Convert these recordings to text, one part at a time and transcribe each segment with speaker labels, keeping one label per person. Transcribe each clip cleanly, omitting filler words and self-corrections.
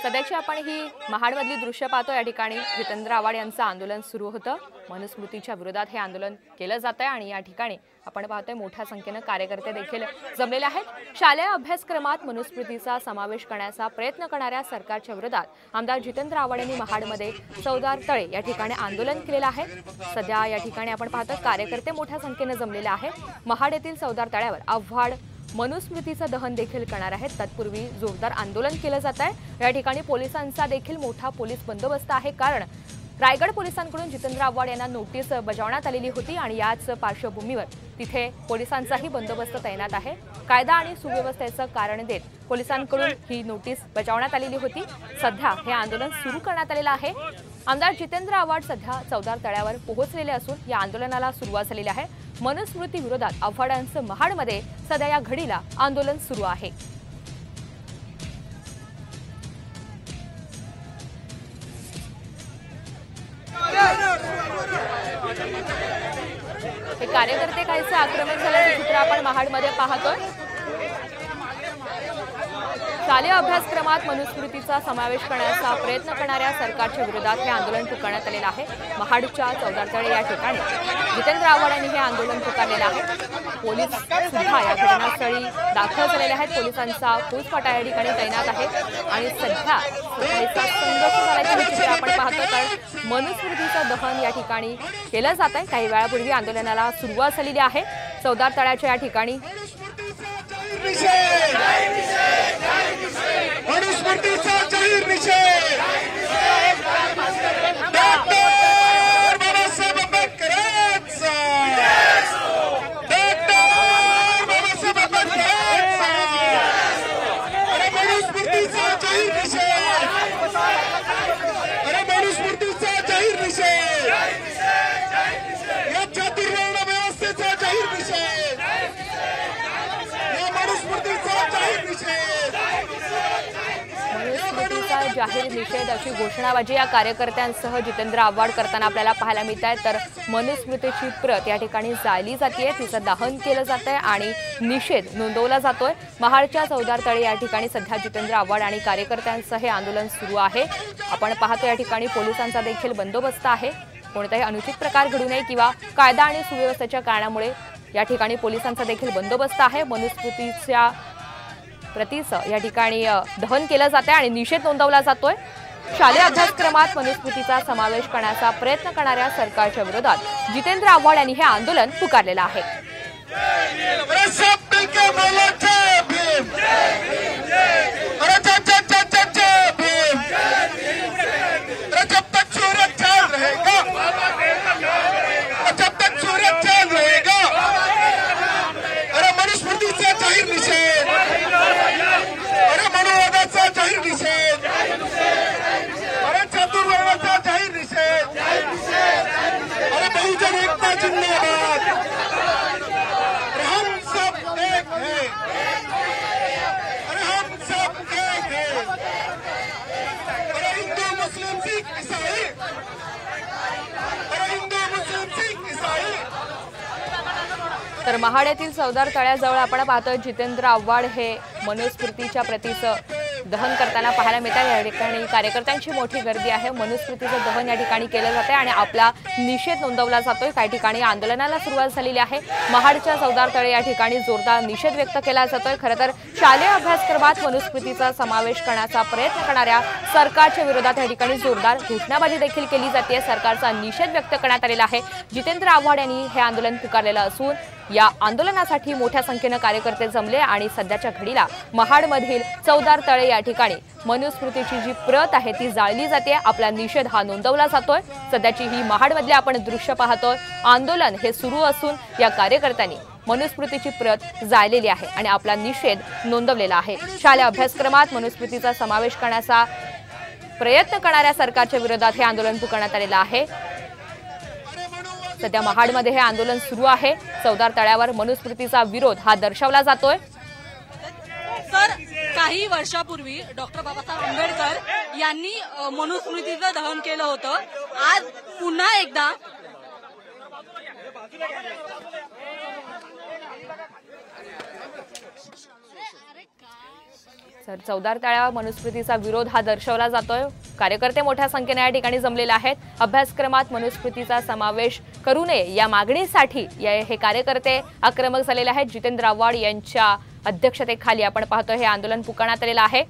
Speaker 1: सध्याची आपण ही महाडमधली दृश्य पाहतो। या ठिकाणी जितेंद्र आव्हाड यांचं आंदोलन सुरू होतं। मनुस्मृतीच्या विरोधात हे आंदोलन केलं जात आहे आणि या ठिकाणी आपण पाहतोय मोठ्या संख्येने कार्यकर्ते देखील जमलेले आहेत। शालेय अभ्यासक्रमात मनुस्मृतीचा समावेश करण्याचा प्रयत्न करणाऱ्या सरकारच्या विरोधात आमदार जितेंद्र आव्हाड यांनी महाडमध्ये चौदार तळे या ठिकाणी आंदोलन केलेलं आहे। सध्या या ठिकाणी आपण पाहतो कार्यकर्ते मोठ्या संख्येने जमलेले आहेत। महाड येथील चौदार तळ्यावर आव्हाड मनुस्मृतीचं दहन देखील करणार आहेत। तत्पूर्वी जोरदार आंदोलन केलं जात आहे। या ठिकाणी पोलिसांचा देखील मोठा पोलीस बंदोबस्त आहे, कारण रायगड पोलिसांकडून जितेंद्र आव्हाड यांना नोटीस बजावण्यात आलेली होती आणि याच पार्श्वभूमीवर तिथे पोलिसांचाही बंदोबस्त तैनात आहे। कायदा आणि सुव्यवस्थेचं कारण देत पोलिसांकडून ही नोटीस बजावण्यात आलेली होती। सध्या हे आंदोलन सुरू करण्यात आलेलं आहे। आमदार जितेंद्र आव्हाड सध्या चौदार तळ्यावर पोहोचलेले असून या आंदोलनाला सुरुवात झालेली आहे। मनुस्मृती विरोधात आव्हाडांचं महाडमध्ये सध्या या घडीला आंदोलन सुरू आहे। हे कार्यकर्ते काहीसे आक्रमक झाल्याचे चित्र आपण महाडमध्ये पाहतोय। शालेय अभ्यासक्रमात मनुस्मृतीचा समावेश करण्याचा प्रयत्न करणाऱ्या सरकारच्या विरोधात हे आंदोलन पुकारण्यात आलेलं आहे। महाडच्या चौदार तळे या ठिकाणी जितेंद्र आव्हाड यांनी हे आंदोलन पुकारलेलं आहे। पोलीस सुद्धा या घटनास्थळी दाखल झालेले आहेत। पोलिसांचा फौजफाटा या ठिकाणी तैनात आहे आणि सध्या संघर्ष झाल्याचे चित्र आपण पाहतो, कारण मनुस्मृतीचं दहन या ठिकाणी केलं जात आहे। काही वेळापूर्वी आंदोलनाला सुरुवात झालेली आहे। चौदार तळ्याच्या या ठिकाणी
Speaker 2: मनुस्मृतीचा जाहीर निषेध
Speaker 1: जाहीर निषेध अशी घोषणाबाजी या कार्यकर्त्यांसह जितेंद्र आव्हाड करताना आपल्याला पाहायला मिळत आहे। तर मनुस्मृतीची प्रत या ठिकाणी जाळली जाते, तिचं दहन केलं जात आहे आणि निषेध नोंदवला जातोय। महाडच्या चौदार तळे या ठिकाणी सध्या जितेंद्र आव्हाड आणि कार्यकर्त्यांसह हे आंदोलन सुरू आहे। आपण पाहतो या ठिकाणी पोलिसांचा देखील बंदोबस्त आहे। कोणताही अनुचित प्रकार घडू नये किंवा कायदा आणि सुव्यवस्थेच्या कारणामुळे या ठिकाणी पोलिसांचा देखील बंदोबस्त आहे। मनुस्मृतीच्या प्रतीचं या ठिकाणी दहन केलं जाते आणि निषेध नोंदवला जातोय। शालेय अभ्यासक्रमात मनुस्मृतीचा समावेश करण्याचा प्रयत्न करणाऱ्या सरकारच्या विरोधात जितेंद्र आव्हाड यांनी हे आंदोलन पुकारलेलं आहे। तर महाड येथील चौदार तळ्याजवळ आपण पाहतोय जितेंद्र आव्हाड हे मनुस्मृतीच्या प्रतीचं दहन करताना पाहायला मिळतात। या ठिकाणी कार्यकर्त्यांची मोठी गर्दी आहे। मनुस्मृतीचं दहन या ठिकाणी केलं जाते आणि आपला निषेध नोंदवला जातोय। काही ठिकाणी आंदोलनाला सुरुवात झालेली आहे। महाडच्या चौदार तळे या ठिकाणी जोरदार निषेध व्यक्त केला जातोय। खरं तर शालेय अभ्यासक्रमात मनुस्मृतीचा समावेश करण्याचा प्रयत्न करणाऱ्या सरकारच्या विरोधात या ठिकाणी जोरदार घोषणाबाजी देखील केली जाते। सरकारचा निषेध व्यक्त करण्यात आलेला आहे। जितेंद्र आव्हाड यांनी हे आंदोलन पुकारलेलं असून या आंदोलनासाठी मोठ्या संख्येने कार्यकर्ते जमले आणि सध्याच्या घडीला महाडमधील चौदार तळे या ठिकाणी मनुस्मृतीची जी प्रत आहे ती जाळली जाते। आपला निषेध हा नोंदवला जातोय। सध्याची ही महाडमधली आपण दृश्य पाहतोय। आंदोलन हे सुरू असून या कार्यकर्त्यांनी मनुस्मृतीची प्रत जाळलेली आहे आणि आपला निषेध नोंदवलेला आहे। शालेय अभ्यासक्रमात मनुस्मृतीचा समावेश करण्याचा प्रयत्न करणाऱ्या सरकारच्या विरोधात हे आंदोलन पुकारण्यात आलेलं आहे। सध्या महाडमध्ये हे आंदोलन सुरू आहे। चौदार तळ्यावर मनुस्मृतीचा विरोध हा दर्शवला जातोय।
Speaker 3: सर, काही वर्षापूर्वी डॉक्टर बाबासाहेब आंबेडकर यांनी मनुस्मृतीचं दहन केलं होतं। आज पुन्हा एकदा
Speaker 1: तर चौदार तळ्या मनुस्मृतीचा विरोध हा दर्शवला जातोय। कार्यकर्ते मोठ्या संख्येने या ठिकाणी जमलेले आहेत। अभ्यासक्रमात मनुस्मृतीचा समावेश करू नये या मागणीसाठी हे कार्यकर्ते आक्रमक झालेले आहेत। जितेंद्र आव्हाड यांच्या अध्यक्षतेखाली आपण पाहतोय हे आंदोलन पुकारण्यात आलेलं आहे।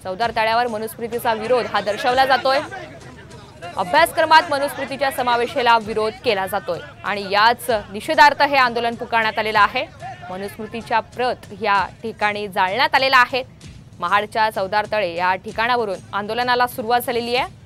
Speaker 1: चौदार तळ्यावर मनुस्मृतीचा विरोध हा दर्शवला जातोय। अभ्यासक्रमात मनुस्मृतीच्या समावेशाला विरोध केला जातोय आणि याच निषेधार्थ हे आंदोलन पुकारण्यात आलेलं आहे। मनुस्मृतीच्या प्रत या ठिकाणी जाळण्यात आलेल्या आहेत। महाडच्या चौदार तळे या ठिकाणावरून आंदोलनाला सुरुवात झालेली आहे।